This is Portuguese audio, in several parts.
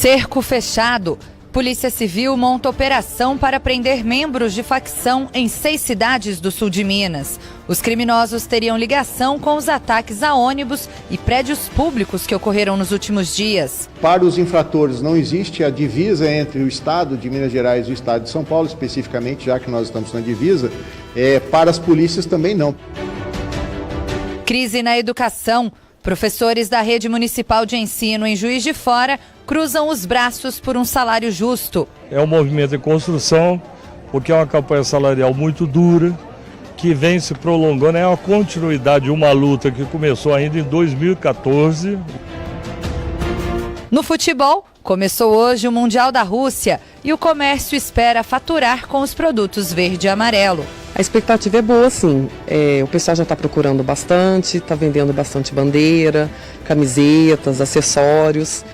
Cerco fechado. Polícia Civil monta operação para prender membros de facção em 6 cidades do sul de Minas. Os criminosos teriam ligação com os ataques a ônibus e prédios públicos que ocorreram nos últimos dias. Para os infratores, não existe a divisa entre o estado de Minas Gerais e o estado de São Paulo, especificamente, já que nós estamos na divisa. Para as polícias também não. Crise na educação. Professores da rede municipal de ensino em Juiz de Fora cruzam os braços por um salário justo. É um movimento de construção, porque é uma campanha salarial muito dura, que vem se prolongando, é uma continuidade de uma luta que começou ainda em 2014. No futebol, começou hoje o Mundial da Rússia e o comércio espera faturar com os produtos verde e amarelo. A expectativa é boa, sim. O pessoal já está procurando bastante, está vendendo bastante bandeira, camisetas, acessórios.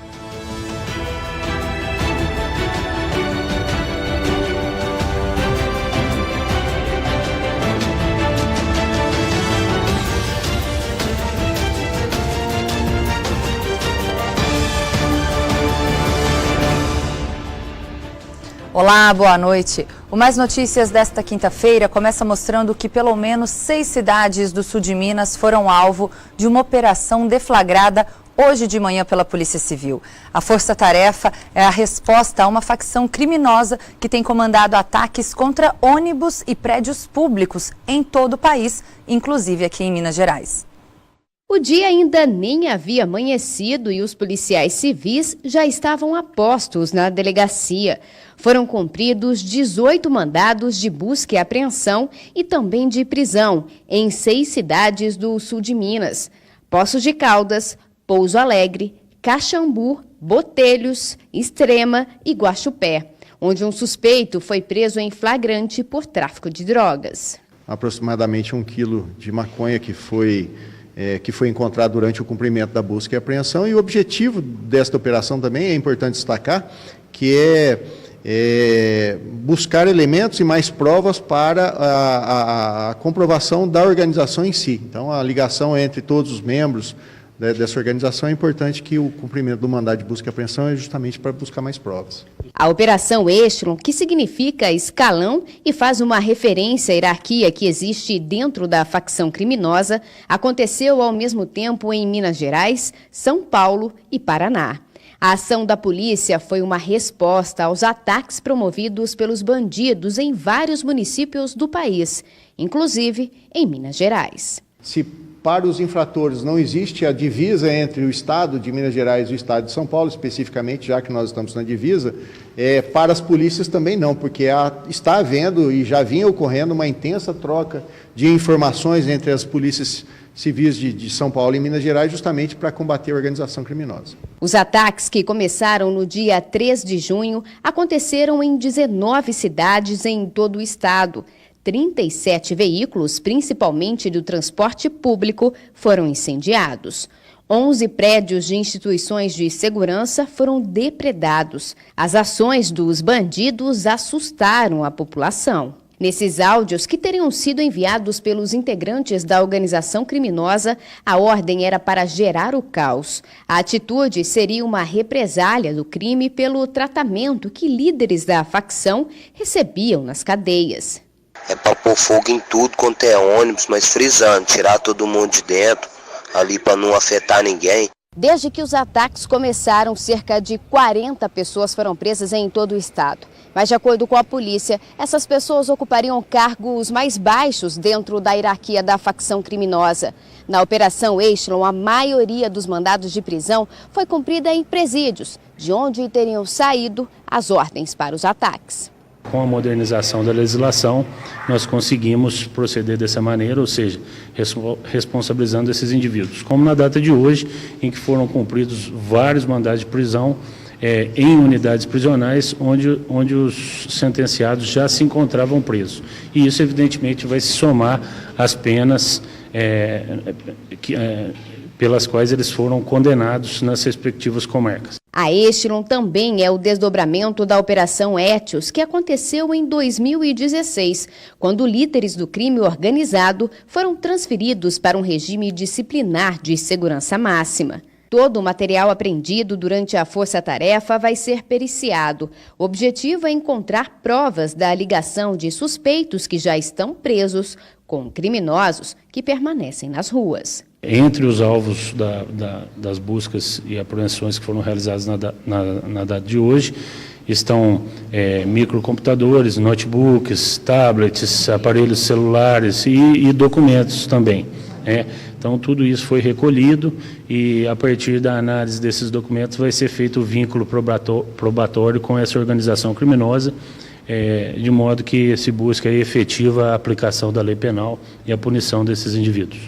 Olá, boa noite. O Mais Notícias desta quinta-feira começa mostrando que pelo menos 6 cidades do sul de Minas foram alvo de uma operação deflagrada hoje de manhã pela Polícia Civil. A Força-Tarefa é a resposta a uma facção criminosa que tem comandado ataques contra ônibus e prédios públicos em todo o país, inclusive aqui em Minas Gerais. O dia ainda nem havia amanhecido e os policiais civis já estavam a postos na delegacia. Foram cumpridos 18 mandados de busca e apreensão e também de prisão em 6 cidades do sul de Minas: Poços de Caldas, Pouso Alegre, Caxambu, Botelhos, Extrema e Guaxupé, onde um suspeito foi preso em flagrante por tráfico de drogas. Aproximadamente 1 quilo de maconha que foi encontrado durante o cumprimento da busca e apreensão. E o objetivo desta operação também é importante destacar, que é buscar elementos e mais provas para a comprovação da organização em si. Então, a ligação entre todos os membros dessa organização é importante, que o cumprimento do mandado de busca e apreensão é justamente para buscar mais provas. A Operação Echelon, que significa escalão e faz uma referência à hierarquia que existe dentro da facção criminosa, aconteceu ao mesmo tempo em Minas Gerais, São Paulo e Paraná. A ação da polícia foi uma resposta aos ataques promovidos pelos bandidos em vários municípios do país, inclusive em Minas Gerais. Se para os infratores não existe a divisa entre o estado de Minas Gerais e o estado de São Paulo, especificamente, já que nós estamos na divisa, para as polícias também não, porque está havendo e já vinha ocorrendo uma intensa troca de informações entre as polícias civis de São Paulo e Minas Gerais, justamente para combater a organização criminosa. Os ataques, que começaram no dia 3 de junho, aconteceram em 19 cidades em todo o estado. 37 veículos, principalmente do transporte público, foram incendiados. 11 prédios de instituições de segurança foram depredados. As ações dos bandidos assustaram a população. Nesses áudios, que teriam sido enviados pelos integrantes da organização criminosa, a ordem era para gerar o caos. A atitude seria uma represália do crime pelo tratamento que líderes da facção recebiam nas cadeias. É para pôr fogo em tudo quanto é ônibus, mas frisando, tirar todo mundo de dentro, ali para não afetar ninguém. Desde que os ataques começaram, cerca de 40 pessoas foram presas em todo o estado. Mas, de acordo com a polícia, essas pessoas ocupariam cargos mais baixos dentro da hierarquia da facção criminosa. Na Operação Echelon, a maioria dos mandados de prisão foi cumprida em presídios, de onde teriam saído as ordens para os ataques. Com a modernização da legislação, nós conseguimos proceder dessa maneira, ou seja, responsabilizando esses indivíduos. Como na data de hoje, em que foram cumpridos vários mandados de prisão em unidades prisionais, onde os sentenciados já se encontravam presos. E isso, evidentemente, vai se somar às penas pelas quais eles foram condenados nas respectivas comarcas. A Echelon também é o desdobramento da Operação Étios, que aconteceu em 2016, quando líderes do crime organizado foram transferidos para um regime disciplinar de segurança máxima. Todo o material apreendido durante a força-tarefa vai ser periciado. O objetivo é encontrar provas da ligação de suspeitos que já estão presos com criminosos que permanecem nas ruas. Entre os alvos das buscas e apreensões que foram realizadas na data de hoje, estão microcomputadores, notebooks, tablets, aparelhos celulares e documentos também. Então, tudo isso foi recolhido e, a partir da análise desses documentos, vai ser feito o vínculo probatório com essa organização criminosa, de modo que se busque a efetiva aplicação da lei penal e a punição desses indivíduos.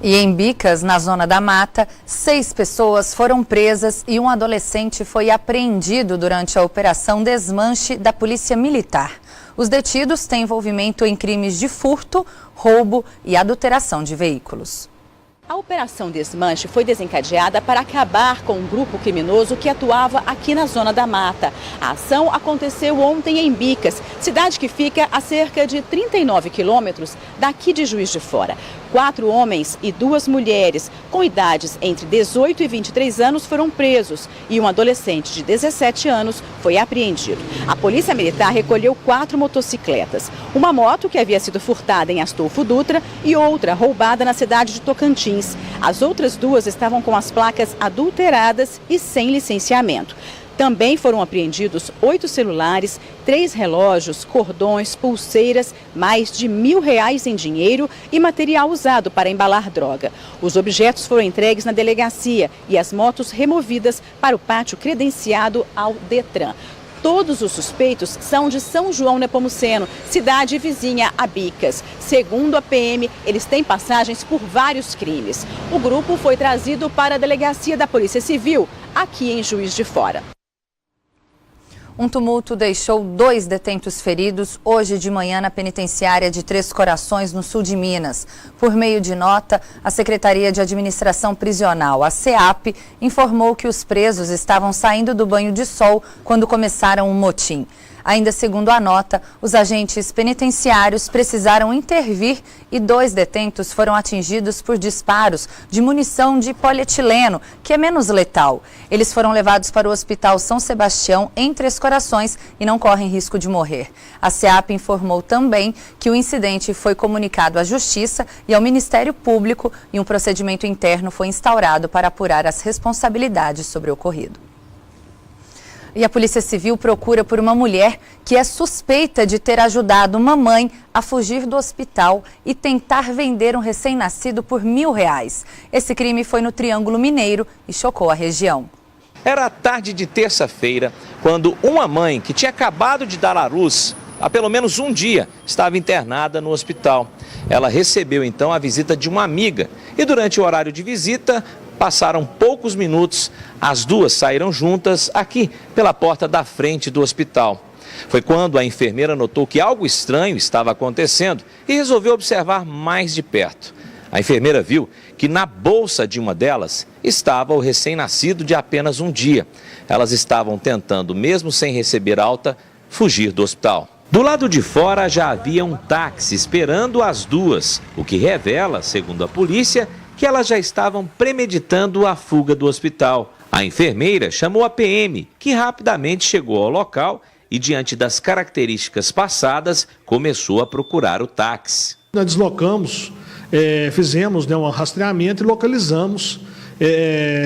E em Bicas, na Zona da Mata, 6 pessoas foram presas e um adolescente foi apreendido durante a Operação Desmanche da Polícia Militar. Os detidos têm envolvimento em crimes de furto, roubo e adulteração de veículos. A Operação Desmanche foi desencadeada para acabar com um grupo criminoso que atuava aqui na Zona da Mata. A ação aconteceu ontem em Bicas, cidade que fica a cerca de 39 quilômetros daqui de Juiz de Fora. 4 homens e 2 mulheres com idades entre 18 e 23 anos foram presos e um adolescente de 17 anos foi apreendido. A Polícia Militar recolheu 4 motocicletas, uma moto que havia sido furtada em Astolfo Dutra e outra roubada na cidade de Tocantins. As outras 2 estavam com as placas adulteradas e sem licenciamento. Também foram apreendidos 8 celulares, 3 relógios, cordões, pulseiras, mais de R$1.000 em dinheiro e material usado para embalar droga. Os objetos foram entregues na delegacia e as motos removidas para o pátio credenciado ao Detran. Todos os suspeitos são de São João Nepomuceno, cidade vizinha a Bicas. Segundo a PM, eles têm passagens por vários crimes. O grupo foi trazido para a delegacia da Polícia Civil, aqui em Juiz de Fora. Um tumulto deixou 2 detentos feridos hoje de manhã na penitenciária de Três Corações, no sul de Minas. Por meio de nota, a Secretaria de Administração Prisional, a SEAP, informou que os presos estavam saindo do banho de sol quando começaram o motim. Ainda segundo a nota, os agentes penitenciários precisaram intervir e 2 detentos foram atingidos por disparos de munição de polietileno, que é menos letal. Eles foram levados para o Hospital São Sebastião, em Três Corações, e não correm risco de morrer. A SEAP informou também que o incidente foi comunicado à Justiça e ao Ministério Público e um procedimento interno foi instaurado para apurar as responsabilidades sobre o ocorrido. E a Polícia Civil procura por uma mulher que é suspeita de ter ajudado uma mãe a fugir do hospital e tentar vender um recém-nascido por R$1.000. Esse crime foi no Triângulo Mineiro e chocou a região. Era a tarde de terça-feira, quando uma mãe que tinha acabado de dar à luz há pelo menos um dia estava internada no hospital. Ela recebeu então a visita de uma amiga e durante o horário de visita passaram poucos minutos, as 2 saíram juntas aqui pela porta da frente do hospital. Foi quando a enfermeira notou que algo estranho estava acontecendo e resolveu observar mais de perto. A enfermeira viu que na bolsa de uma delas estava o recém-nascido de apenas um dia. Elas estavam tentando, mesmo sem receber alta, fugir do hospital. Do lado de fora já havia um táxi esperando as 2, o que revela, segundo a polícia, que elas já estavam premeditando a fuga do hospital. A enfermeira chamou a PM, que rapidamente chegou ao local e, diante das características passadas, começou a procurar o táxi. Nós deslocamos, fizemos um rastreamento e localizamos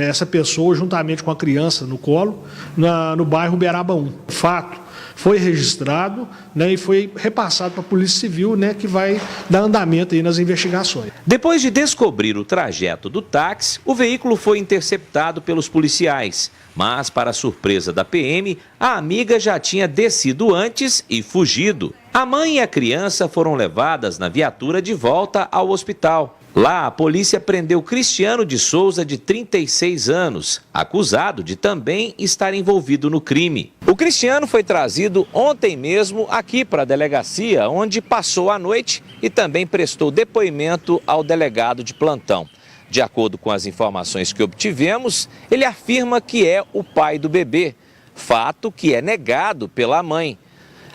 essa pessoa juntamente com a criança no colo, no bairro Uberaba 1. O fato foi registrado, e foi repassado para a Polícia Civil, que vai dar andamento aí nas investigações. Depois de descobrir o trajeto do táxi, o veículo foi interceptado pelos policiais. Mas, para a surpresa da PM, a amiga já tinha descido antes e fugido. A mãe e a criança foram levadas na viatura de volta ao hospital. Lá, a polícia prendeu Cristiano de Souza, de 36 anos, acusado de também estar envolvido no crime. O Cristiano foi trazido ontem mesmo aqui para a delegacia, onde passou a noite e também prestou depoimento ao delegado de plantão. De acordo com as informações que obtivemos, ele afirma que é o pai do bebê, fato que é negado pela mãe.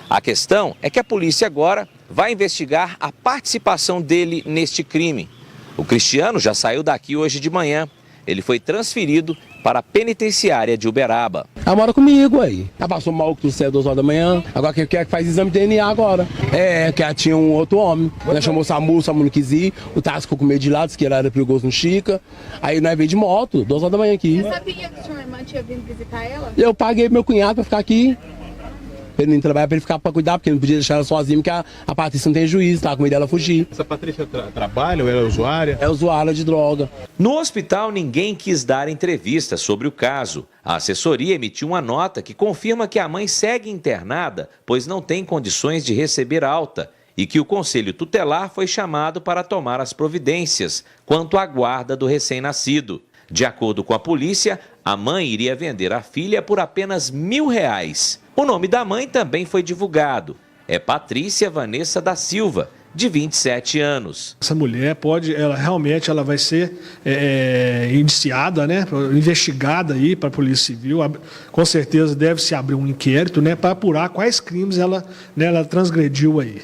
A questão é que a polícia agora vai investigar a participação dele neste crime. O Cristiano já saiu daqui hoje de manhã ele foi transferido para a penitenciária de Uberaba. Ela mora comigo aí. Ela passou mal com o 2 horas da manhã. Agora que quer que faz exame de DNA agora. Que ela tinha um outro homem. Nós chamou o SAMU não quis ir. O Tassi ficou com medo de lá, disse que ela era perigoso no Chica. Aí nós veio de moto, 2 horas da manhã aqui. Você sabia que sua irmã tinha vindo visitar ela? Eu paguei meu cunhado pra ficar aqui. Pra ele não trabalhar, pra ele ficar pra cuidar, porque não podia deixar ela sozinha, porque a Patrícia não tem juízo, tá com medo dela fugir. Essa Patrícia trabalha ou ela é usuária? É usuária de droga. No hospital, ninguém quis dar entrevista sobre o caso. A assessoria emitiu uma nota que confirma que a mãe segue internada, pois não tem condições de receber alta, e que o Conselho Tutelar foi chamado para tomar as providências quanto à guarda do recém-nascido. De acordo com a polícia, a mãe iria vender a filha por apenas R$1.000. O nome da mãe também foi divulgado. É Patrícia Vanessa da Silva, de 27 anos. Essa mulher realmente vai ser indiciada, né, investigada aí para a Polícia Civil. Com certeza deve se abrir um inquérito, né, para apurar quais crimes ela transgrediu aí.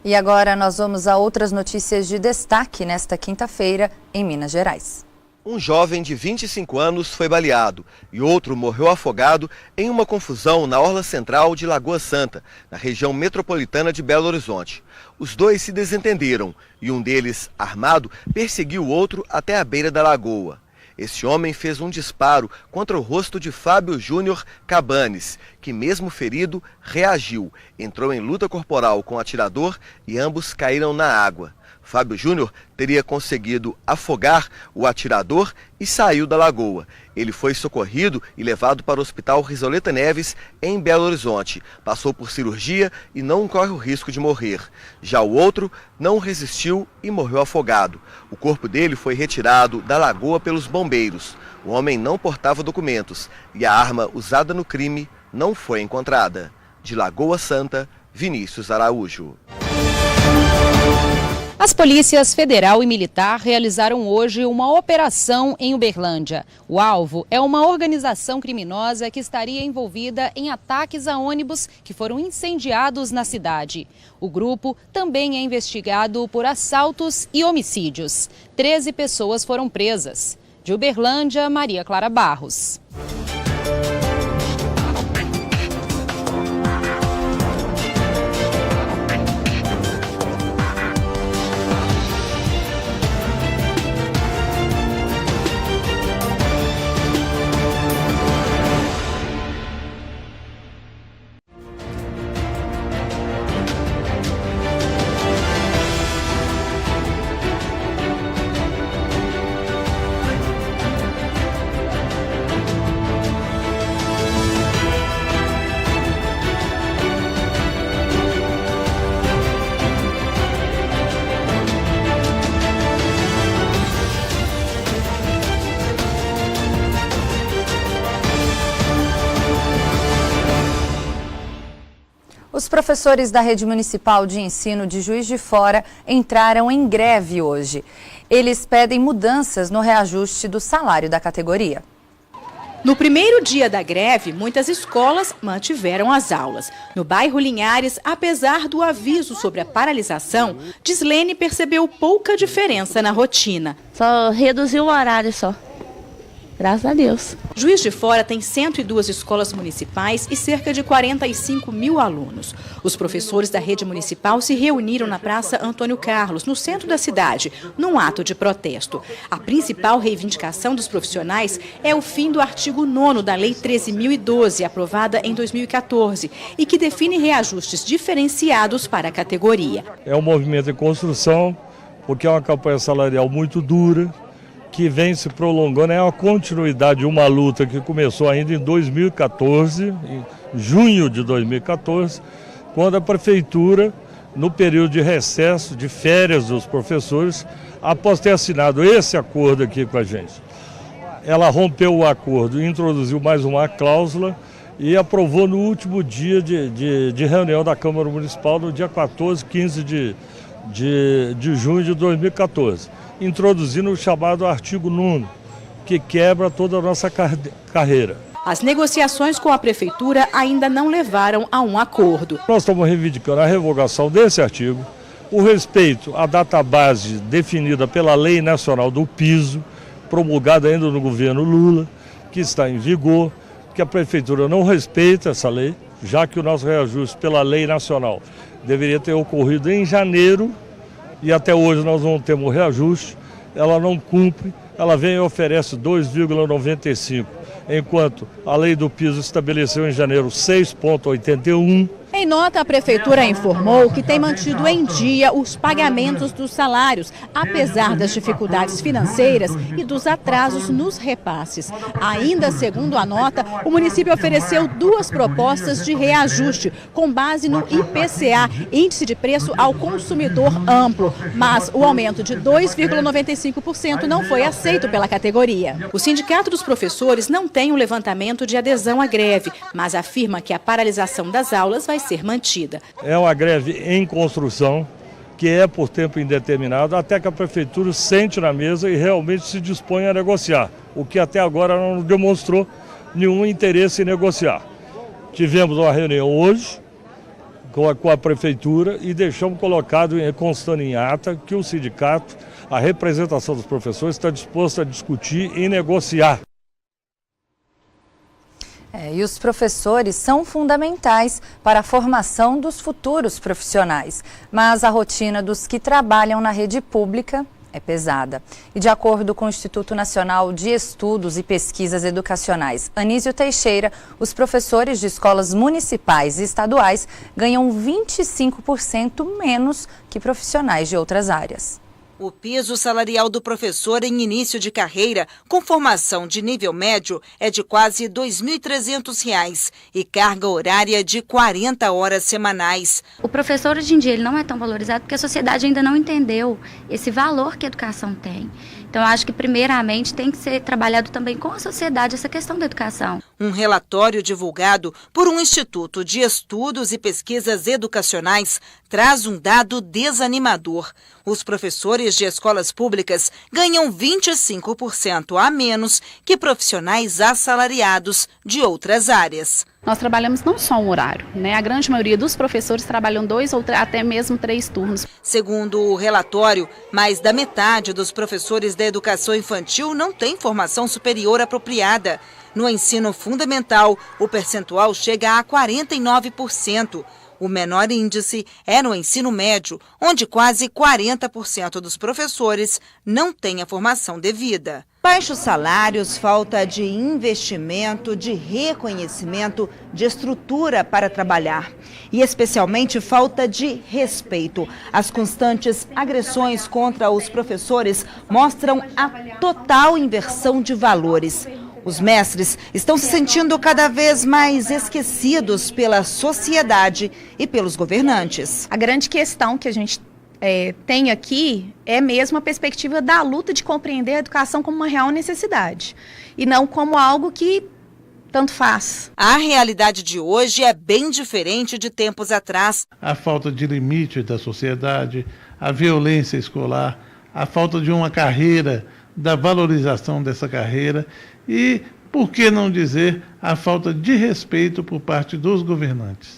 E agora nós vamos a outras notícias de destaque nesta quinta-feira em Minas Gerais. Um jovem de 25 anos foi baleado e outro morreu afogado em uma confusão na orla central de Lagoa Santa, na região metropolitana de Belo Horizonte. Os dois se desentenderam e um deles, armado, perseguiu o outro até a beira da lagoa. Esse homem fez um disparo contra o rosto de Fábio Júnior Cabanes, que mesmo ferido, reagiu, entrou em luta corporal com o atirador e ambos caíram na água. Fábio Júnior teria conseguido afogar o atirador e saiu da lagoa. Ele foi socorrido e levado para o Hospital Risoleta Neves, em Belo Horizonte. Passou por cirurgia e não corre o risco de morrer. Já o outro não resistiu e morreu afogado. O corpo dele foi retirado da lagoa pelos bombeiros. O homem não portava documentos e a arma usada no crime não foi encontrada. De Lagoa Santa, Vinícius Araújo. As polícias federal e militar realizaram hoje uma operação em Uberlândia. O alvo é uma organização criminosa que estaria envolvida em ataques a ônibus que foram incendiados na cidade. O grupo também é investigado por assaltos e homicídios. 13 pessoas foram presas. De Uberlândia, Maria Clara Barros. Os professores da Rede Municipal de Ensino de Juiz de Fora entraram em greve hoje. Eles pedem mudanças no reajuste do salário da categoria. No primeiro dia da greve, muitas escolas mantiveram as aulas. No bairro Linhares, apesar do aviso sobre a paralisação, Dislene percebeu pouca diferença na rotina. Só reduziu o horário só. Graças a Deus. Juiz de Fora tem 102 escolas municipais e cerca de 45 mil alunos. Os professores da rede municipal se reuniram na Praça Antônio Carlos, no centro da cidade, num ato de protesto. A principal reivindicação dos profissionais é o fim do artigo 9º da Lei 13.012, aprovada em 2014, e que define reajustes diferenciados para a categoria. É um movimento em construção, porque é uma campanha salarial muito dura, que vem se prolongando, é uma continuidade de uma luta que começou ainda em 2014, em junho de 2014, quando a prefeitura, no período de recesso, de férias dos professores, após ter assinado esse acordo aqui com a gente, ela rompeu o acordo, introduziu mais uma cláusula e aprovou no último dia de reunião da Câmara Municipal, no dia 14, 15 de junho de 2014. Introduzindo o chamado artigo 9º, que quebra toda a nossa carreira. As negociações com a prefeitura ainda não levaram a um acordo. Nós estamos reivindicando a revogação desse artigo, o respeito à database definida pela Lei Nacional do Piso, promulgada ainda no governo Lula, que está em vigor, que a Prefeitura não respeita essa lei, já que o nosso reajuste pela lei nacional deveria ter ocorrido em janeiro e até hoje nós não temos reajuste, ela não cumpre, ela vem e oferece 2,95, enquanto a lei do piso estabeleceu em janeiro 6,81. Em nota, a Prefeitura informou que tem mantido em dia os pagamentos dos salários, apesar das dificuldades financeiras e dos atrasos nos repasses. Ainda segundo a nota, o município ofereceu 2 propostas de reajuste, com base no IPCA, Índice de Preço ao Consumidor Amplo, mas o aumento de 2,95% não foi aceito pela categoria. O Sindicato dos Professores não tem um levantamento de adesão à greve, mas afirma que a paralisação das aulas vai ser mantida. É uma greve em construção, que é por tempo indeterminado, até que a Prefeitura sente na mesa e realmente se dispõe a negociar, o que até agora não demonstrou nenhum interesse em negociar. Tivemos uma reunião hoje com a Prefeitura e deixamos colocado, constando em ata, que o sindicato, a representação dos professores, está disposta a discutir e negociar. E os professores são fundamentais para a formação dos futuros profissionais, mas a rotina dos que trabalham na rede pública é pesada. E de acordo com o Instituto Nacional de Estudos e Pesquisas Educacionais, Anísio Teixeira, os professores de escolas municipais e estaduais ganham 25% menos que profissionais de outras áreas. O piso salarial do professor em início de carreira, com formação de nível médio, é de quase R$ 2.300 e carga horária de 40 horas semanais. O professor hoje em dia ele não é tão valorizado porque a sociedade ainda não entendeu esse valor que a educação tem. Então, eu acho que, primeiramente, tem que ser trabalhado também com a sociedade essa questão da educação. Um relatório divulgado por um Instituto de Estudos e Pesquisas Educacionais traz um dado desanimador. Os professores de escolas públicas ganham 25% a menos que profissionais assalariados de outras áreas. Nós trabalhamos não só um horário, né? A grande maioria dos professores trabalham 2 ou até mesmo 3 turnos. Segundo o relatório, mais da metade dos professores da educação infantil não tem formação superior apropriada. No ensino fundamental, o percentual chega a 49%. O menor índice é no ensino médio, onde quase 40% dos professores não têm a formação devida. Baixos salários, falta de investimento, de reconhecimento, de estrutura para trabalhar e especialmente falta de respeito. As constantes agressões contra os professores mostram a total inversão de valores. Os mestres estão se sentindo cada vez mais esquecidos pela sociedade e pelos governantes. A grande questão que a gente tem aqui é mesmo a perspectiva da luta de compreender a educação como uma real necessidade e não como algo que tanto faz. A realidade de hoje é bem diferente de tempos atrás. A falta de limite da sociedade, a violência escolar, a falta de uma carreira, da valorização dessa carreira e, por que não dizer, a falta de respeito por parte dos governantes.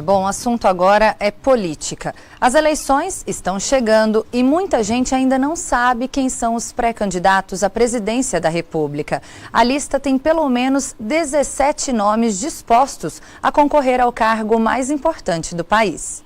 Bom, o assunto agora é política. As eleições estão chegando e muita gente ainda não sabe quem são os pré-candidatos à presidência da República. A lista tem pelo menos 17 nomes dispostos a concorrer ao cargo mais importante do país.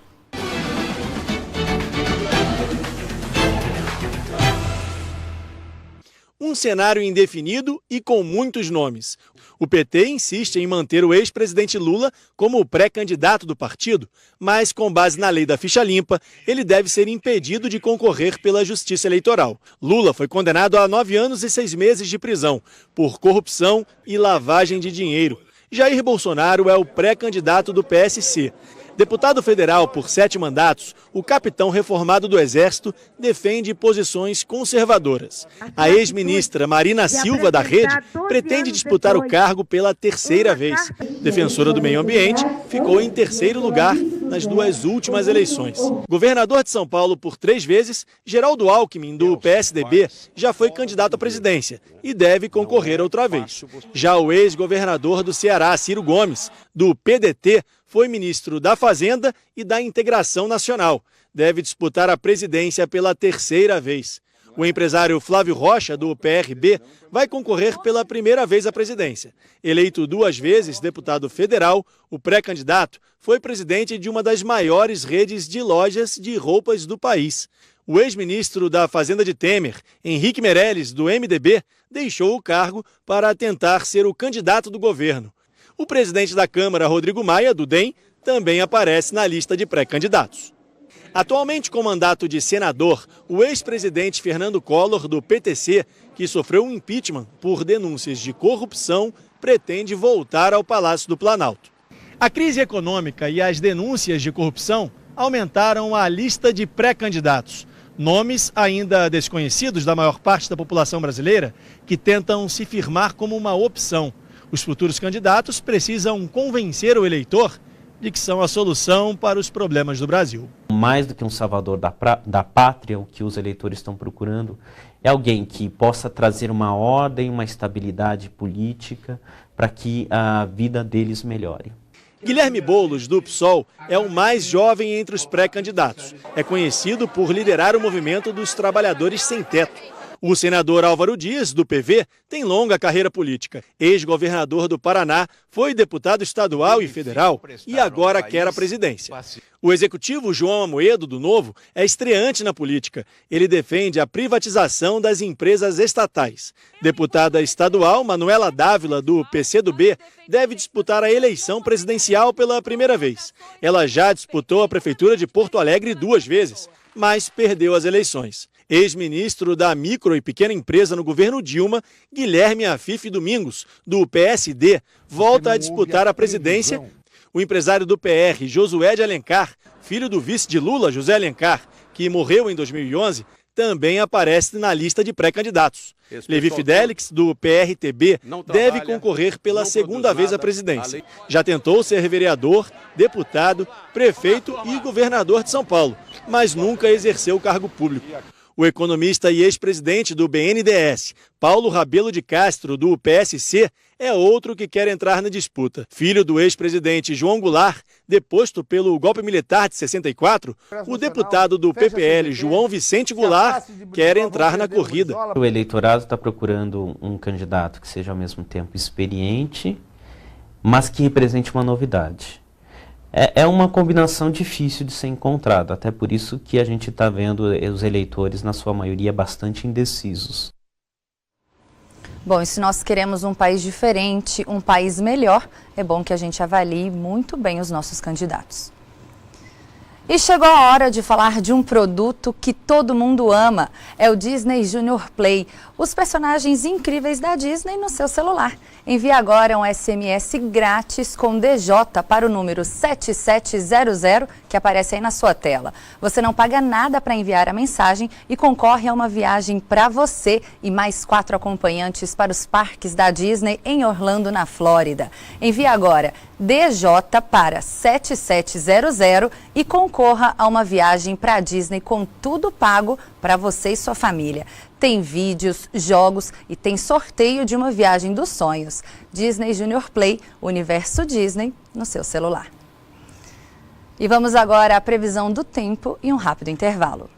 Um cenário indefinido e com muitos nomes. O PT insiste em manter o ex-presidente Lula como o pré-candidato do partido, mas com base na lei da ficha limpa, ele deve ser impedido de concorrer pela Justiça Eleitoral. Lula foi condenado a 9 anos e 6 meses de prisão por corrupção e lavagem de dinheiro. Jair Bolsonaro é o pré-candidato do PSC. Deputado federal por 7 mandatos, o capitão reformado do Exército defende posições conservadoras. A ex-ministra Marina Silva, da Rede, pretende disputar o cargo pela 3ª vez. Defensora do meio ambiente, ficou em 3º lugar nas 2 últimas eleições. Governador de São Paulo por 3 vezes, Geraldo Alckmin, do PSDB, já foi candidato à presidência e deve concorrer outra vez. Já o ex-governador do Ceará, Ciro Gomes, do PDT, foi ministro da Fazenda e da Integração Nacional. Deve disputar a presidência pela 3ª vez. O empresário Flávio Rocha, do PRB, vai concorrer pela primeira vez à presidência. Eleito 2 vezes deputado federal, o pré-candidato foi presidente de uma das maiores redes de lojas de roupas do país. O ex-ministro da Fazenda de Temer, Henrique Meirelles, do MDB, deixou o cargo para tentar ser o candidato do governo. O presidente da Câmara, Rodrigo Maia, do DEM, também aparece na lista de pré-candidatos. Atualmente com mandato de senador, o ex-presidente Fernando Collor, do PTC, que sofreu um impeachment por denúncias de corrupção, pretende voltar ao Palácio do Planalto. A crise econômica e as denúncias de corrupção aumentaram a lista de pré-candidatos. Nomes ainda desconhecidos da maior parte da população brasileira que tentam se firmar como uma opção. Os futuros candidatos precisam convencer o eleitor de que são a solução para os problemas do Brasil. Mais do que um salvador da pátria, o que os eleitores estão procurando é alguém que possa trazer uma ordem, uma estabilidade política para que a vida deles melhore. Guilherme Boulos, do PSOL, é o mais jovem entre os pré-candidatos. É conhecido por liderar o movimento dos trabalhadores sem teto. O senador Álvaro Dias, do PV, tem longa carreira política. Ex-governador do Paraná, foi deputado estadual e federal e agora quer a presidência. O executivo João Amoedo, do Novo, é estreante na política. Ele defende a privatização das empresas estatais. Deputada estadual Manuela Dávila, do PCdoB, deve disputar a eleição presidencial pela primeira vez. Ela já disputou a prefeitura de Porto Alegre 2 vezes, mas perdeu as eleições. Ex-ministro da micro e pequena empresa no governo Dilma, Guilherme Afife Domingos, do PSD, volta a disputar a presidência. O empresário do PR, Josué de Alencar, filho do vice de Lula, José Alencar, que morreu em 2011, também aparece na lista de pré-candidatos. Levi Fidelix, do PRTB, deve concorrer pela segunda vez à presidência. Já tentou ser vereador, deputado, prefeito e governador de São Paulo, mas nunca exerceu cargo público. O economista e ex-presidente do BNDES, Paulo Rabelo de Castro, do PSC, é outro que quer entrar na disputa. Filho do ex-presidente João Goulart, deposto pelo golpe militar de 64, o deputado do PPL, João Vicente Goulart, quer entrar na corrida. O eleitorado está procurando um candidato que seja ao mesmo tempo experiente, mas que represente uma novidade. É uma combinação difícil de ser encontrada, até por isso que a gente está vendo os eleitores, na sua maioria, bastante indecisos. Bom, e se nós queremos um país diferente, um país melhor, é bom que a gente avalie muito bem os nossos candidatos. E chegou a hora de falar de um produto que todo mundo ama, é o Disney Junior Play, os personagens incríveis da Disney no seu celular. Envie agora um SMS grátis com DJ para o número 7700 que aparece aí na sua tela. Você não paga nada para enviar a mensagem e concorre a uma viagem para você e mais 4 acompanhantes para os parques da Disney em Orlando, na Flórida. Envie agora DJ para 7700 e concorra a uma viagem para a Disney com tudo pago para você e sua família. Tem vídeos, jogos e tem sorteio de uma viagem dos sonhos. Disney Junior Play, Universo Disney no seu celular. E vamos agora à previsão do tempo e um rápido intervalo.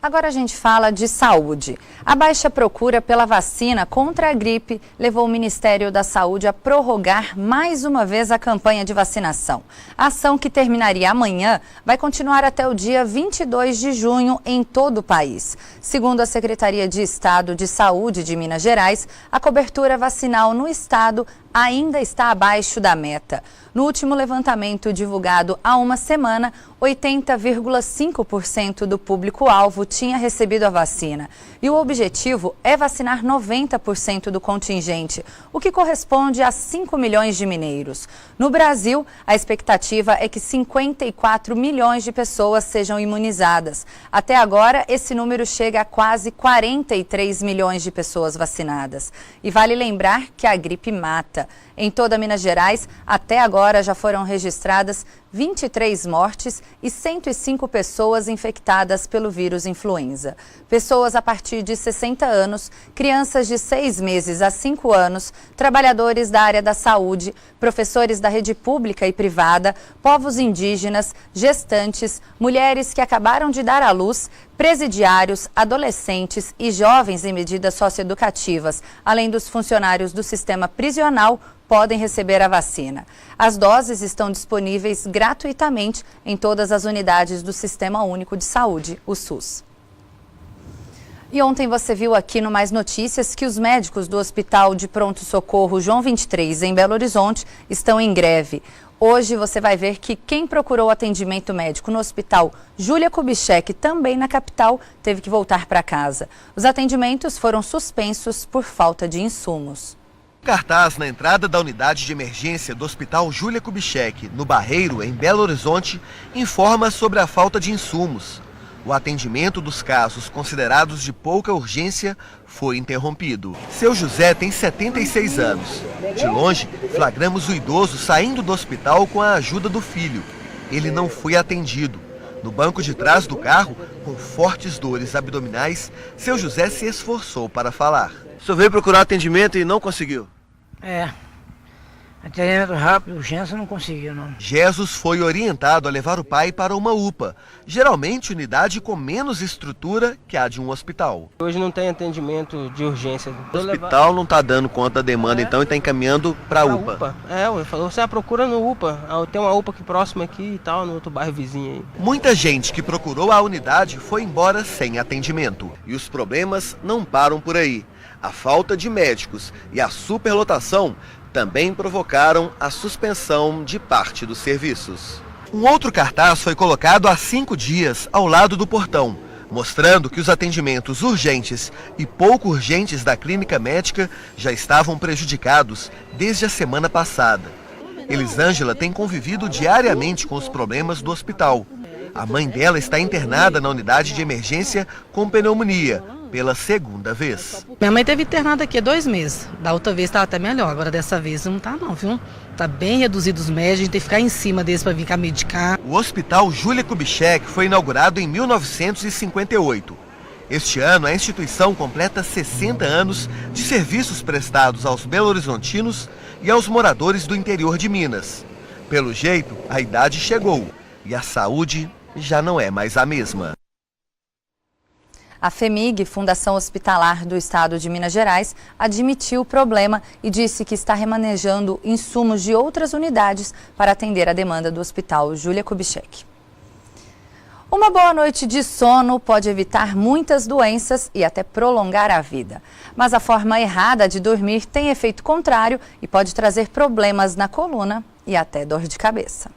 Agora a gente fala de saúde. A baixa procura pela vacina contra a gripe levou o Ministério da Saúde a prorrogar mais uma vez a campanha de vacinação. A ação, que terminaria amanhã, vai continuar até o dia 22 de junho em todo o país. Segundo a Secretaria de Estado de Saúde de Minas Gerais, a cobertura vacinal no estado ainda está abaixo da meta. No último levantamento divulgado há uma semana, 80,5% do público-alvo tinha recebido a vacina. E o objetivo é vacinar 90% do contingente, o que corresponde a 5 milhões de mineiros. No Brasil, a expectativa é que 54 milhões de pessoas sejam imunizadas. Até agora, esse número chega a quase 43 milhões de pessoas vacinadas. E vale lembrar que a gripe mata. Em toda Minas Gerais, até agora já foram registradas 23 mortes e 105 pessoas infectadas pelo vírus influenza. Pessoas a partir de 60 anos, crianças de 6 meses a 5 anos, trabalhadores da área da saúde, professores da rede pública e privada, povos indígenas, gestantes, mulheres que acabaram de dar à luz, presidiários, adolescentes e jovens em medidas socioeducativas, além dos funcionários do sistema prisional, podem receber a vacina. As doses estão disponíveis gratuitamente em todas as unidades do Sistema Único de Saúde, o SUS. E ontem você viu aqui no Mais Notícias que os médicos do Hospital de Pronto-Socorro João 23, em Belo Horizonte, estão em greve. Hoje você vai ver que quem procurou atendimento médico no Hospital Júlia Kubitschek, também na capital, teve que voltar para casa. Os atendimentos foram suspensos por falta de insumos. Cartaz na entrada da unidade de emergência do Hospital Júlia Kubitschek, no Barreiro, em Belo Horizonte, informa sobre a falta de insumos. O atendimento dos casos considerados de pouca urgência foi interrompido. Seu José tem 76 anos. De longe, flagramos o idoso saindo do hospital com a ajuda do filho. Ele não foi atendido. No banco de trás do carro, com fortes dores abdominais, seu José se esforçou para falar. O senhor veio procurar atendimento e não conseguiu? Atendimento rápido, urgência, não conseguiu, não. Jesus foi orientado a levar o pai para uma UPA, geralmente unidade com menos estrutura que a de um hospital. Hoje não tem atendimento de urgência. O hospital não está dando conta da demanda, então, e está encaminhando para a UPA. Ele falou, você procura no UPA, tem uma UPA aqui próxima aqui e tal, no outro bairro vizinho aí. Muita gente que procurou a unidade foi embora sem atendimento. E os problemas não param por aí. A falta de médicos e a superlotação também provocaram a suspensão de parte dos serviços. Um outro cartaz foi colocado há 5 dias ao lado do portão, mostrando que os atendimentos urgentes e pouco urgentes da clínica médica já estavam prejudicados desde a semana passada. Elisângela tem convivido diariamente com os problemas do hospital. A mãe dela está internada na unidade de emergência com pneumonia, pela segunda vez. Minha mãe teve internada aqui há 2 meses. Da outra vez estava até melhor, agora dessa vez não está não, viu? Está bem reduzido os médicos, a gente tem que ficar em cima deles para vir cá medicar. O Hospital Júlia Kubitschek foi inaugurado em 1958. Este ano, a instituição completa 60 anos de serviços prestados aos belo-horizontinos e aos moradores do interior de Minas. Pelo jeito, a idade chegou e a saúde já não é mais a mesma. A FHEMIG, Fundação Hospitalar do Estado de Minas Gerais, admitiu o problema e disse que está remanejando insumos de outras unidades para atender a demanda do Hospital Júlia Kubitschek. Uma boa noite de sono pode evitar muitas doenças e até prolongar a vida. Mas a forma errada de dormir tem efeito contrário e pode trazer problemas na coluna e até dor de cabeça.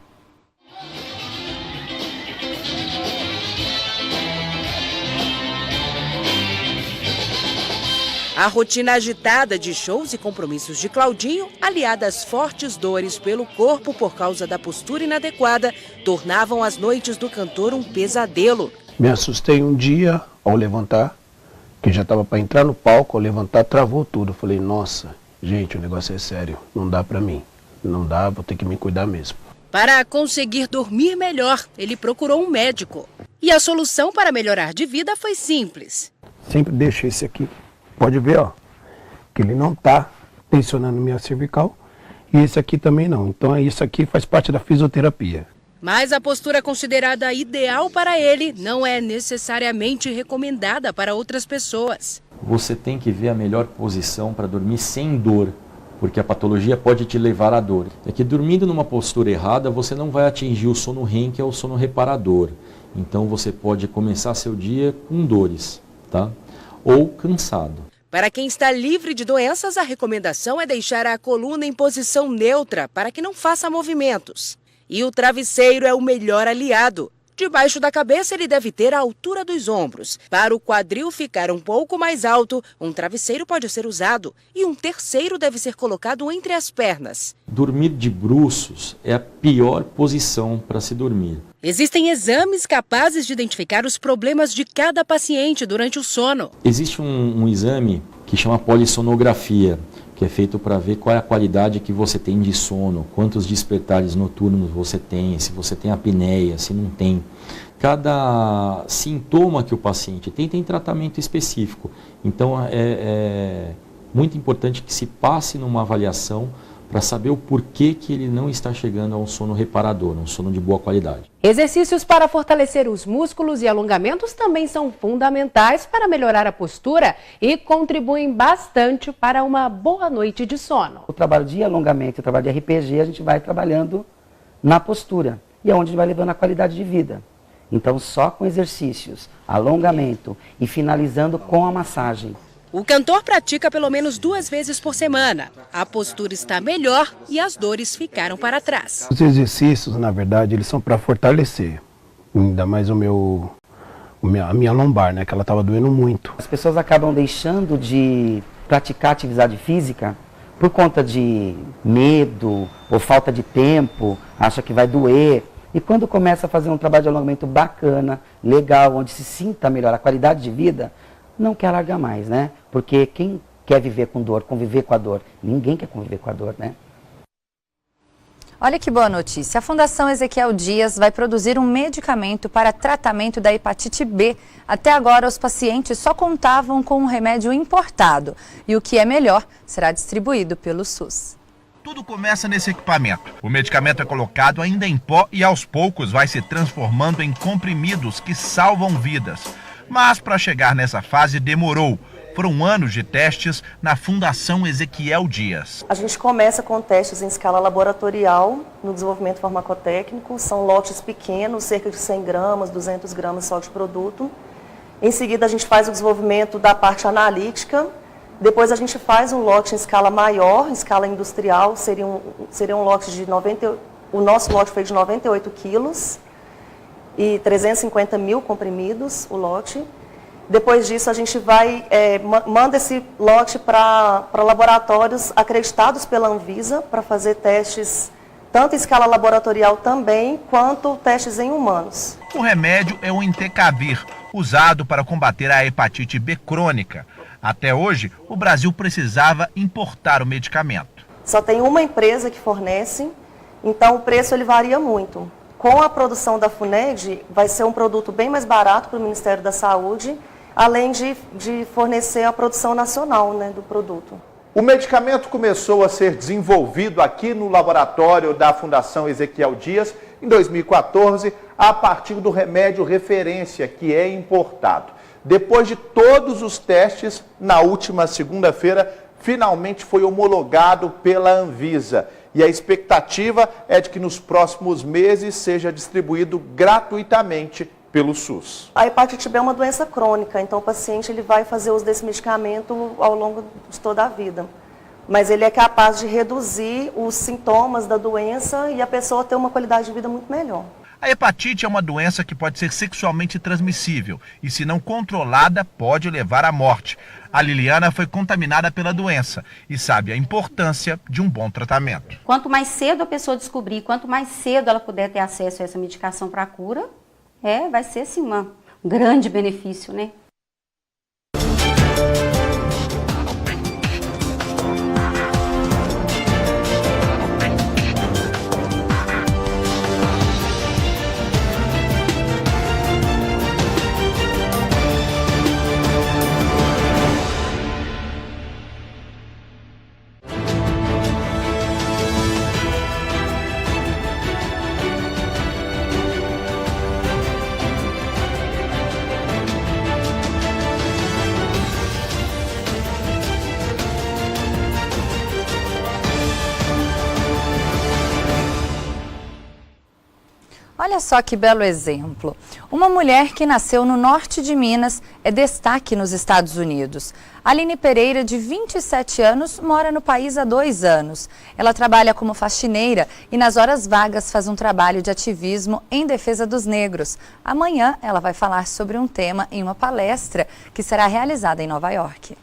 A rotina agitada de shows e compromissos de Claudinho, aliada às fortes dores pelo corpo por causa da postura inadequada, tornavam as noites do cantor um pesadelo. Me assustei um dia ao levantar, que já estava para entrar no palco, ao levantar travou tudo. Eu falei, nossa, gente, o negócio é sério, não dá para mim, não dá, vou ter que me cuidar mesmo. Para conseguir dormir melhor, ele procurou um médico. E a solução para melhorar de vida foi simples. Sempre deixo esse aqui. Pode ver, ó, que ele não está tensionando minha cervical e esse aqui também não. Então isso aqui faz parte da fisioterapia. Mas a postura considerada ideal para ele não é necessariamente recomendada para outras pessoas. Você tem que ver a melhor posição para dormir sem dor, porque a patologia pode te levar à dor. É que dormindo numa postura errada, você não vai atingir o sono REM, que é o sono reparador. Então você pode começar seu dia com dores, tá? Ou cansado. Para quem está livre de doenças, a recomendação é deixar a coluna em posição neutra para que não faça movimentos. E o travesseiro é o melhor aliado. Debaixo da cabeça ele deve ter a altura dos ombros. Para o quadril ficar um pouco mais alto, um travesseiro pode ser usado e um terceiro deve ser colocado entre as pernas. Dormir de bruços é a pior posição para se dormir. Existem exames capazes de identificar os problemas de cada paciente durante o sono. Existe um exame que chama polissonografia, que é feito para ver qual é a qualidade que você tem de sono, quantos despertares noturnos você tem, se você tem apneia, se não tem. Cada sintoma que o paciente tem tratamento específico. Então é muito importante que se passe numa avaliação para saber o porquê que ele não está chegando a um sono reparador, um sono de boa qualidade. Exercícios para fortalecer os músculos e alongamentos também são fundamentais para melhorar a postura e contribuem bastante para uma boa noite de sono. O trabalho de alongamento, o trabalho de RPG, a gente vai trabalhando na postura e é onde a gente vai levando a qualidade de vida. Então, só com exercícios, alongamento e finalizando com a massagem. O cantor pratica pelo menos 2 vezes por semana. A postura está melhor e as dores ficaram para trás. Os exercícios, na verdade, eles são para fortalecer. Ainda mais a minha lombar, né? Que ela estava doendo muito. As pessoas acabam deixando de praticar atividade física por conta de medo ou falta de tempo, acha que vai doer. E quando começa a fazer um trabalho de alongamento bacana, legal, onde se sinta melhor a qualidade de vida, não quer largar mais, né? Porque quem quer viver com dor, conviver com a dor? Ninguém quer conviver com a dor, né? Olha que boa notícia. A Fundação Ezequiel Dias vai produzir um medicamento para tratamento da hepatite B. Até agora, os pacientes só contavam com um remédio importado. E o que é melhor, será distribuído pelo SUS. Tudo começa nesse equipamento. O medicamento é colocado ainda em pó e aos poucos vai se transformando em comprimidos que salvam vidas. Mas para chegar nessa fase demorou. Foram anos de testes na Fundação Ezequiel Dias. A gente começa com testes em escala laboratorial no desenvolvimento farmacotécnico. São lotes pequenos, cerca de 100 gramas, 200 gramas só de produto. Em seguida a gente faz o desenvolvimento da parte analítica. Depois a gente faz um lote em escala maior, em escala industrial. Seria um lote de 90... O nosso lote foi de 98 quilos. E 350 mil comprimidos, o lote. Depois disso, a gente manda esse lote para laboratórios acreditados pela Anvisa para fazer testes, tanto em escala laboratorial também, quanto testes em humanos. O remédio é o Entecavir, usado para combater a hepatite B crônica. Até hoje, o Brasil precisava importar o medicamento. Só tem uma empresa que fornece, então o preço ele varia muito. Com a produção da FUNED, vai ser um produto bem mais barato para o Ministério da Saúde, além de fornecer a produção nacional, né, do produto. O medicamento começou a ser desenvolvido aqui no laboratório da Fundação Ezequiel Dias em 2014, a partir do remédio referência, que é importado. Depois de todos os testes, na última segunda-feira, finalmente foi homologado pela Anvisa. E a expectativa é de que nos próximos meses seja distribuído gratuitamente pelo SUS. A hepatite B é uma doença crônica, então o paciente ele vai fazer uso desse medicamento ao longo de toda a vida. Mas ele é capaz de reduzir os sintomas da doença e a pessoa ter uma qualidade de vida muito melhor. A hepatite é uma doença que pode ser sexualmente transmissível e, se não controlada, pode levar à morte. A Liliana foi contaminada pela doença e sabe a importância de um bom tratamento. Quanto mais cedo a pessoa descobrir, quanto mais cedo ela puder ter acesso a essa medicação para a cura, vai ser sim um grande benefício, né? Olha só que belo exemplo. Uma mulher que nasceu no norte de Minas é destaque nos Estados Unidos. Aline Pereira, de 27 anos, mora no país há 2 anos. Ela trabalha como faxineira e nas horas vagas faz um trabalho de ativismo em defesa dos negros. Amanhã ela vai falar sobre um tema em uma palestra que será realizada em Nova York.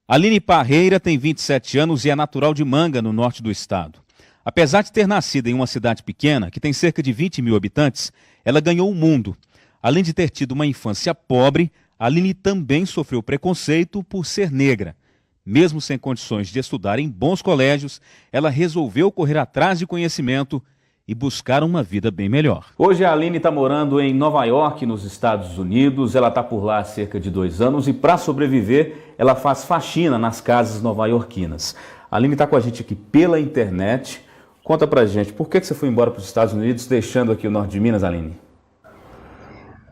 Aline Parreira tem 27 anos e é natural de Manga, no norte do estado. Apesar de ter nascido em uma cidade pequena, que tem cerca de 20 mil habitantes, ela ganhou o mundo. Além de ter tido uma infância pobre, Aline também sofreu preconceito por ser negra. Mesmo sem condições de estudar em bons colégios, ela resolveu correr atrás de conhecimento e buscar uma vida bem melhor. Hoje a Aline está morando em Nova York, nos Estados Unidos. Ela está por lá há cerca de 2 anos e, para sobreviver, ela faz faxina nas casas nova-iorquinas. A Aline está com a gente aqui pela internet. Conta pra gente, por que você foi embora para os Estados Unidos, deixando aqui o norte de Minas, Aline?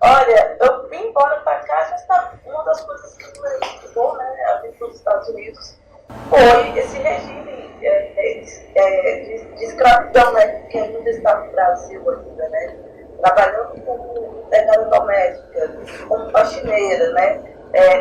Olha, eu vim embora para cá, uma das coisas que me ajudou, né, a vir para os Estados Unidos, foi esse regime de escravidão, né, que ainda está no Brasil ainda, né, trabalhando como empregada doméstica, como faxineira, né,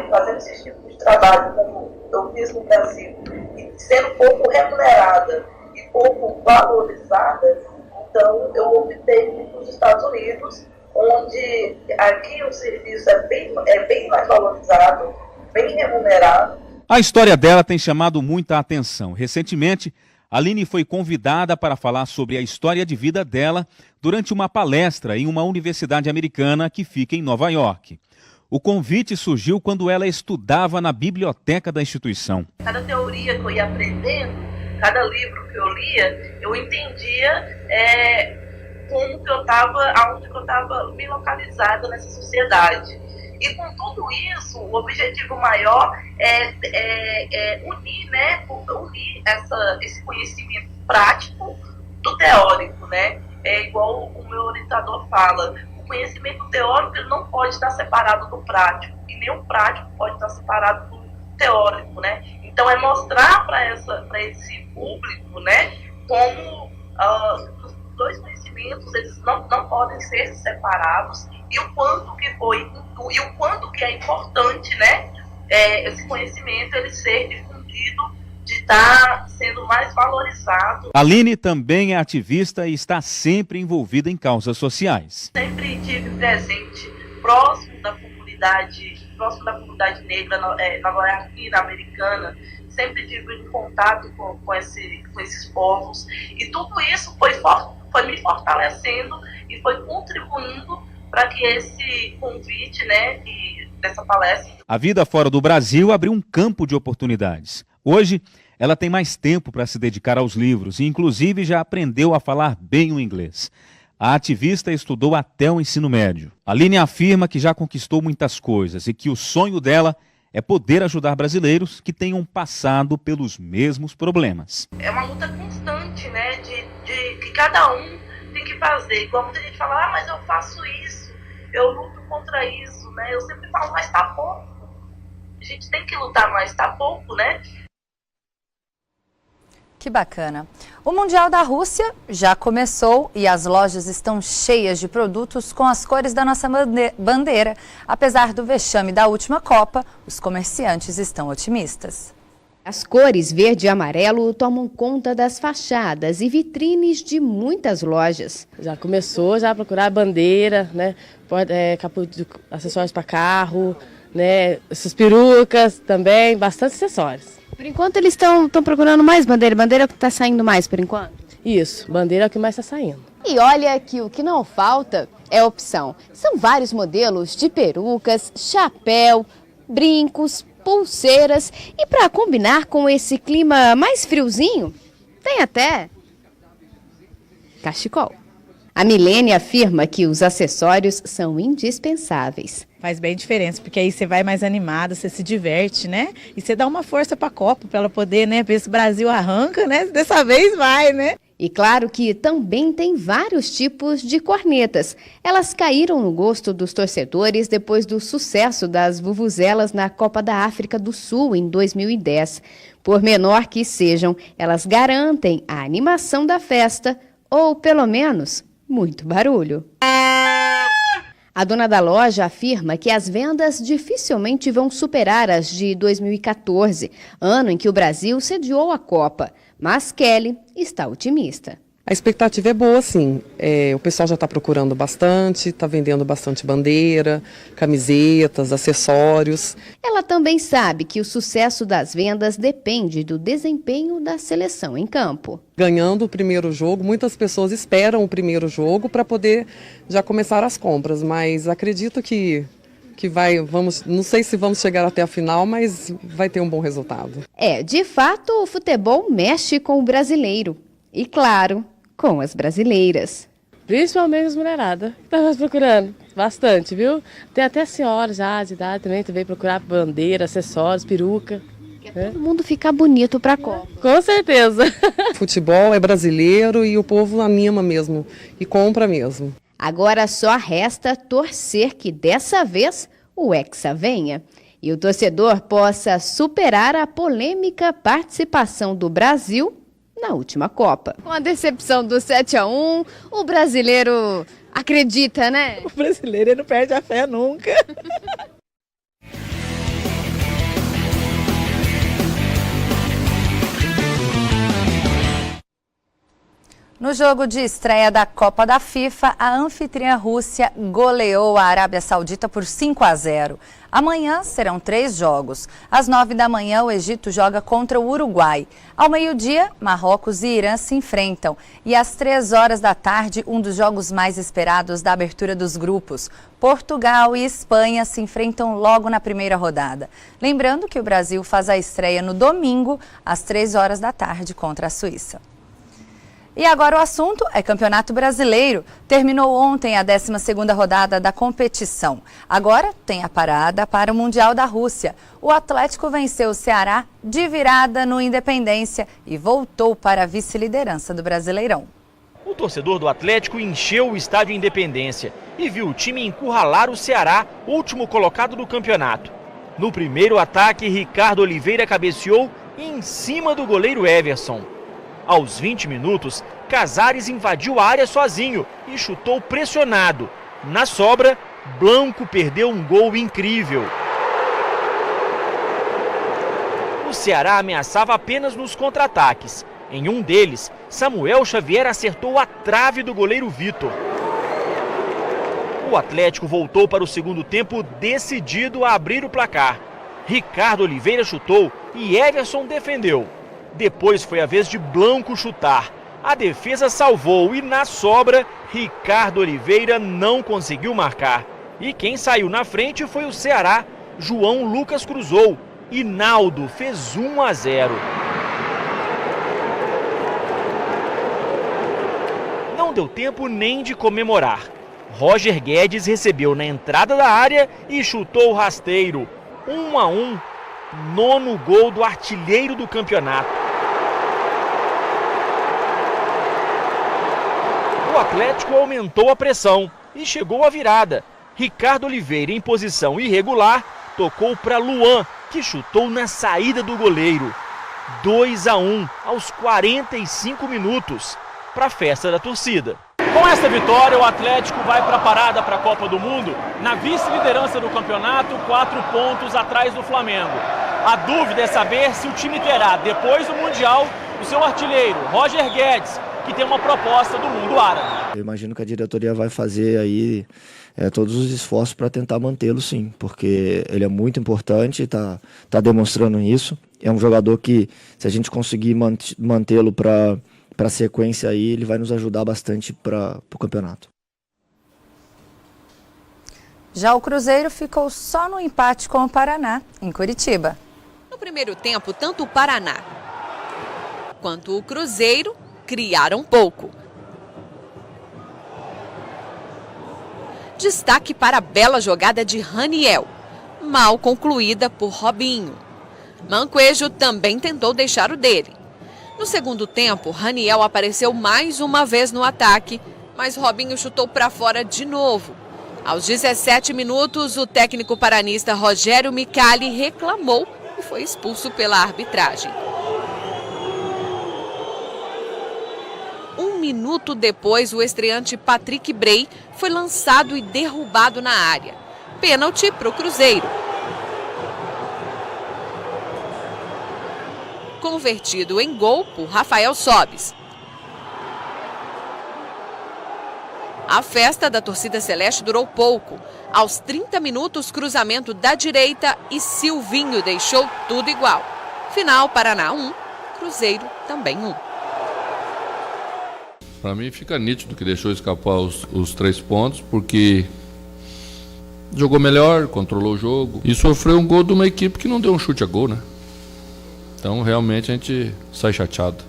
fazendo esse tipo de trabalho como eu fiz no Brasil, e sendo pouco remunerada e pouco valorizada. Então eu optei por ir para os Estados Unidos, onde aqui o serviço é bem mais valorizado, bem remunerado. A história dela tem chamado muita atenção. Recentemente, Aline foi convidada para falar sobre a história de vida dela durante uma palestra em uma universidade americana que fica em Nova York. O convite surgiu quando ela estudava na biblioteca da instituição. Cada teoria que eu ia aprendendo, cada livro que eu lia, eu entendia como que eu estava, aonde que eu estava me localizada nessa sociedade. E com tudo isso, o objetivo maior é unir, né, esse conhecimento prático do teórico, né? É igual o meu orientador fala, o conhecimento teórico ele não pode estar separado do prático, e nem o prático pode estar separado do teórico, né? Então é mostrar para esse público, né, como os dois conhecimentos eles não podem ser separados, e o quanto que é importante, né, esse conhecimento ele ser difundido, de estar sendo mais valorizado. Aline também é ativista e está sempre envolvida em causas sociais. Sempre estive presente próximo da comunidade negra nova-iorquina, americana. Sempre estive em contato com esses povos, e tudo isso foi me fortalecendo e foi contribuindo para que esse convite, né, dessa palestra. A vida fora do Brasil abriu um campo de oportunidades. Hoje, ela tem mais tempo para se dedicar aos livros e, inclusive, já aprendeu a falar bem o inglês. A ativista estudou até o ensino médio. Aline afirma que já conquistou muitas coisas e que o sonho dela é poder ajudar brasileiros que tenham passado pelos mesmos problemas. É uma luta constante, né, de que cada um tem que fazer. Igual muita gente fala, mas eu faço isso, eu luto contra isso, né? Eu sempre falo, mas tá pouco. A gente tem que lutar, mas tá pouco, né? Que bacana. O Mundial da Rússia já começou e as lojas estão cheias de produtos com as cores da nossa bandeira. Apesar do vexame da última Copa, os comerciantes estão otimistas. As cores verde e amarelo tomam conta das fachadas e vitrines de muitas lojas. Já começou a procurar a bandeira, né? Acessórios para carro, né? Essas perucas também, bastante acessórios. Por enquanto eles estão procurando mais bandeira. Bandeira que está saindo mais por enquanto? Isso, bandeira é o que mais está saindo. E olha que o que não falta é opção. São vários modelos de perucas, chapéu, brincos, pulseiras. E para combinar com esse clima mais friozinho, tem até cachecol. A Milene afirma que os acessórios são indispensáveis. Faz bem diferença, porque aí você vai mais animada, você se diverte, né? E você dá uma força para a Copa, para ela poder, né, ver se o Brasil arranca, né? Dessa vez vai, né? E claro que também tem vários tipos de cornetas. Elas caíram no gosto dos torcedores depois do sucesso das vuvuzelas na Copa da África do Sul em 2010. Por menor que sejam, elas garantem a animação da festa, ou pelo menos, muito barulho. A dona da loja afirma que as vendas dificilmente vão superar as de 2014, ano em que o Brasil sediou a Copa. Mas Kelly está otimista. A expectativa é boa, sim. O pessoal já está procurando bastante, está vendendo bastante bandeira, camisetas, acessórios. Ela também sabe que o sucesso das vendas depende do desempenho da seleção em campo. Ganhando o primeiro jogo, muitas pessoas esperam o primeiro jogo para poder já começar as compras, mas acredito que não sei se vamos chegar até a final, mas vai ter um bom resultado. De fato, o futebol mexe com o brasileiro. E claro, com as brasileiras. Principalmente as mulheradas. Estava procurando bastante, viu? Tem até senhoras já de idade também procurar bandeira, acessórios, peruca. Todo mundo fica bonito para a Copa. Com certeza. Futebol é brasileiro e o povo anima mesmo e compra mesmo. Agora só resta torcer que dessa vez o Hexa venha e o torcedor possa superar a polêmica participação do Brasil na última Copa. Com a decepção do 7-1, o brasileiro acredita, né? O brasileiro não perde a fé nunca. No jogo de estreia da Copa da FIFA, a anfitriã Rússia goleou a Arábia Saudita por 5-0. Amanhã serão 3 jogos. Às 9 da manhã, o Egito joga contra o Uruguai. Ao meio-dia, Marrocos e Irã se enfrentam. E às 3 horas da tarde, um dos jogos mais esperados da abertura dos grupos. Portugal e Espanha se enfrentam logo na primeira rodada. Lembrando que o Brasil faz a estreia no domingo, às 3 horas da tarde, contra a Suíça. E agora o assunto é Campeonato Brasileiro. Terminou ontem a 12ª rodada da competição. Agora tem a parada para o Mundial da Rússia. O Atlético venceu o Ceará de virada no Independência e voltou para a vice-liderança do Brasileirão. O torcedor do Atlético encheu o estádio Independência e viu o time encurralar o Ceará, último colocado do campeonato. No primeiro ataque, Ricardo Oliveira cabeceou em cima do goleiro Everson. Aos 20 minutos, Casares invadiu a área sozinho e chutou pressionado. Na sobra, Blanco perdeu um gol incrível. O Ceará ameaçava apenas nos contra-ataques. Em um deles, Samuel Xavier acertou a trave do goleiro Vitor. O Atlético voltou para o segundo tempo decidido a abrir o placar. Ricardo Oliveira chutou e Everson defendeu. Depois foi a vez de Blanco chutar. A defesa salvou e na sobra, Ricardo Oliveira não conseguiu marcar. E quem saiu na frente foi o Ceará. João Lucas cruzou e Naldo fez 1-0. Não deu tempo nem de comemorar. Roger Guedes recebeu na entrada da área e chutou rasteiro. 1-1. 9º gol do artilheiro do campeonato. O Atlético aumentou a pressão e chegou à virada. Ricardo Oliveira, em posição irregular, tocou para Luan, que chutou na saída do goleiro. 2-1 aos 45 minutos, para a festa da torcida. Com esta vitória, o Atlético vai para a parada para a Copa do Mundo, na vice-liderança do campeonato, 4 pontos atrás do Flamengo. A dúvida é saber se o time terá, depois do Mundial, o seu artilheiro, Roger Guedes, que tem uma proposta do mundo árabe. Eu imagino que a diretoria vai fazer aí todos os esforços para tentar mantê-lo, sim, porque ele é muito importante, tá demonstrando isso. É um jogador que, se a gente conseguir mantê-lo para a sequência aí, ele vai nos ajudar bastante para o campeonato. Já o Cruzeiro ficou só no empate com o Paraná, em Curitiba. No primeiro tempo, tanto o Paraná quanto o Cruzeiro criaram pouco. Destaque para a bela jogada de Raniel, mal concluída por Robinho. Manquejo também tentou deixar o dele, No segundo tempo, Raniel apareceu mais uma vez no ataque, mas Robinho chutou para fora de novo. Aos 17 minutos, o técnico paranista Rogério Micali reclamou e foi expulso pela arbitragem. 1 minuto depois, o estreante Patrick Bray foi lançado e derrubado na área. Pênalti para o Cruzeiro. Convertido em gol por Rafael Sobis. A festa da torcida celeste durou pouco. Aos 30 minutos, cruzamento da direita e Silvinho deixou tudo igual. Final, Paraná 1, Cruzeiro também 1. Para mim fica nítido que deixou escapar os 3 pontos, porque jogou melhor, controlou o jogo e sofreu um gol de uma equipe que não deu um chute a gol, né? Então realmente a gente sai chateado.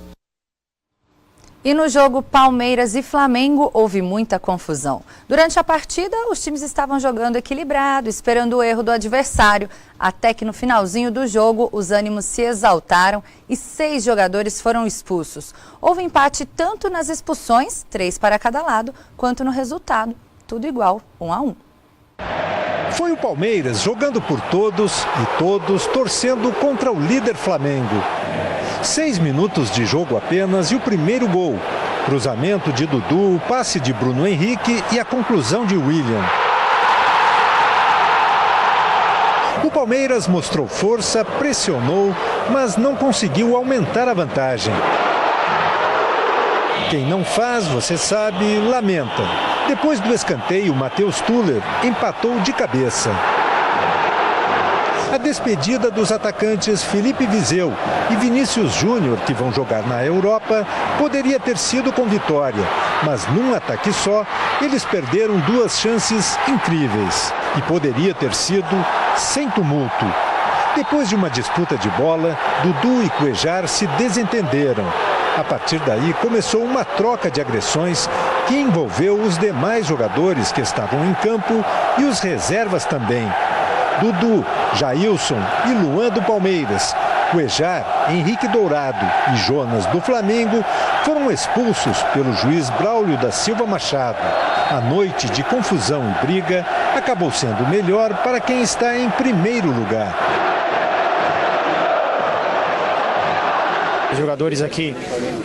E no jogo Palmeiras e Flamengo houve muita confusão. Durante a partida, os times estavam jogando equilibrado, esperando o erro do adversário, até que no finalzinho do jogo os ânimos se exaltaram e 6 jogadores foram expulsos. Houve empate tanto nas expulsões, 3 para cada lado, quanto no resultado, tudo igual, 1-1. Foi o Palmeiras jogando por todos e todos torcendo contra o líder Flamengo. 6 minutos de jogo apenas e o primeiro gol. Cruzamento de Dudu, passe de Bruno Henrique e a conclusão de William. O Palmeiras mostrou força, pressionou, mas não conseguiu aumentar a vantagem. Quem não faz, você sabe, lamenta. Depois do escanteio, Matheus Tuller empatou de cabeça. A despedida dos atacantes Felipe Viseu e Vinícius Júnior, que vão jogar na Europa, poderia ter sido com vitória, mas num ataque só, eles perderam 2 chances incríveis e poderia ter sido sem tumulto. Depois de uma disputa de bola, Dudu e Cuejar se desentenderam. A partir daí, começou uma troca de agressões que envolveu os demais jogadores que estavam em campo e os reservas também. Dudu, Jailson e Luan do Palmeiras, Cuejar, Henrique Dourado e Jonas do Flamengo foram expulsos pelo juiz Braulio da Silva Machado. A noite de confusão e briga acabou sendo melhor para quem está em primeiro lugar. Os jogadores aqui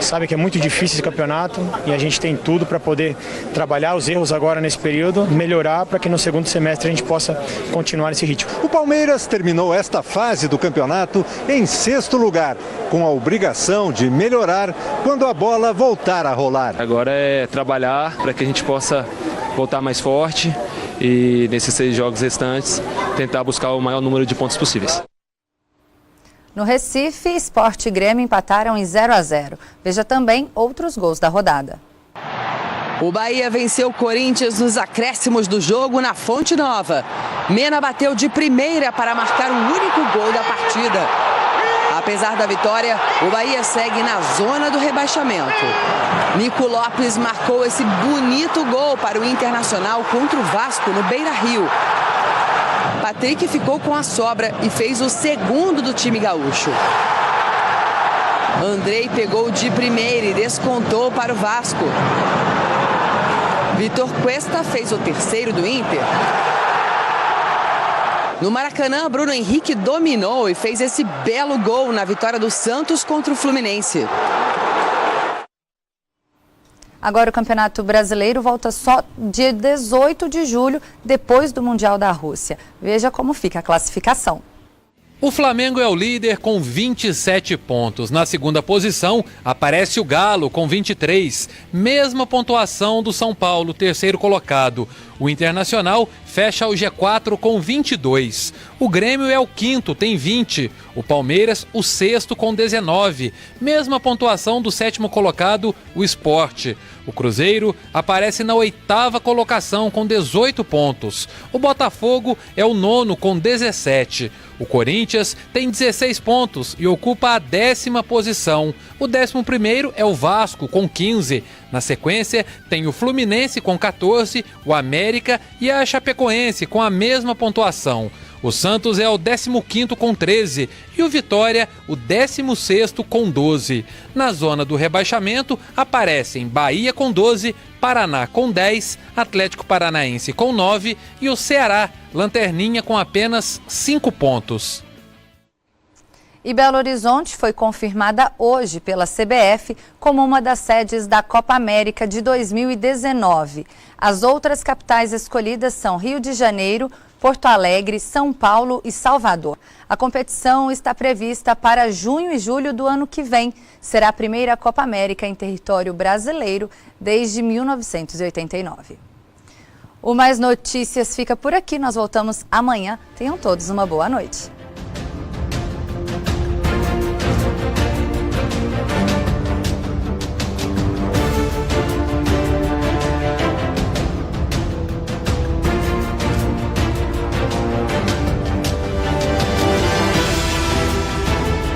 sabem que é muito difícil esse campeonato e a gente tem tudo para poder trabalhar os erros agora nesse período, melhorar para que no segundo semestre a gente possa continuar nesse ritmo. O Palmeiras terminou esta fase do campeonato em 6º lugar, com a obrigação de melhorar quando a bola voltar a rolar. Agora é trabalhar para que a gente possa voltar mais forte e nesses 6 jogos restantes tentar buscar o maior número de pontos possíveis. No Recife, Sport e Grêmio empataram em 0-0. Veja também outros gols da rodada. O Bahia venceu o Corinthians nos acréscimos do jogo na Fonte Nova. Mena bateu de primeira para marcar o único gol da partida. Apesar da vitória, o Bahia segue na zona do rebaixamento. Nico Lopes marcou esse bonito gol para o Internacional contra o Vasco no Beira-Rio. Patrick ficou com a sobra e fez o segundo do time gaúcho. Andrei pegou de primeira e descontou para o Vasco. Vitor Cuesta fez o terceiro do Inter. No Maracanã, Bruno Henrique dominou e fez esse belo gol na vitória do Santos contra o Fluminense. Agora o Campeonato Brasileiro volta só dia 18 de julho, depois do Mundial da Rússia. Veja como fica a classificação. O Flamengo é o líder com 27 pontos. Na segunda posição aparece o Galo com 23, mesma pontuação do São Paulo, terceiro colocado. O Internacional fecha o G4 com 22. O Grêmio é o quinto, tem 20. O Palmeiras, o sexto, com 19. Mesma pontuação do sétimo colocado, o Sport. O Cruzeiro aparece na oitava colocação com 18 pontos. O Botafogo é o nono com 17. O Corinthians tem 16 pontos e ocupa a 10ª posição. O 11º é o Vasco com 15. Na sequência, tem o Fluminense com 14, o América e a Chapecoense com a mesma pontuação. O Santos é o 15º com 13 e o Vitória o 16º com 12. Na zona do rebaixamento aparecem Bahia com 12, Paraná com 10, Atlético Paranaense com 9 e o Ceará, lanterninha, com apenas 5 pontos. E Belo Horizonte foi confirmada hoje pela CBF como uma das sedes da Copa América de 2019. As outras capitais escolhidas são Rio de Janeiro, Porto Alegre, São Paulo e Salvador. A competição está prevista para junho e julho do ano que vem. Será a primeira Copa América em território brasileiro desde 1989. O Mais Notícias fica por aqui. Nós voltamos amanhã. Tenham todos uma boa noite.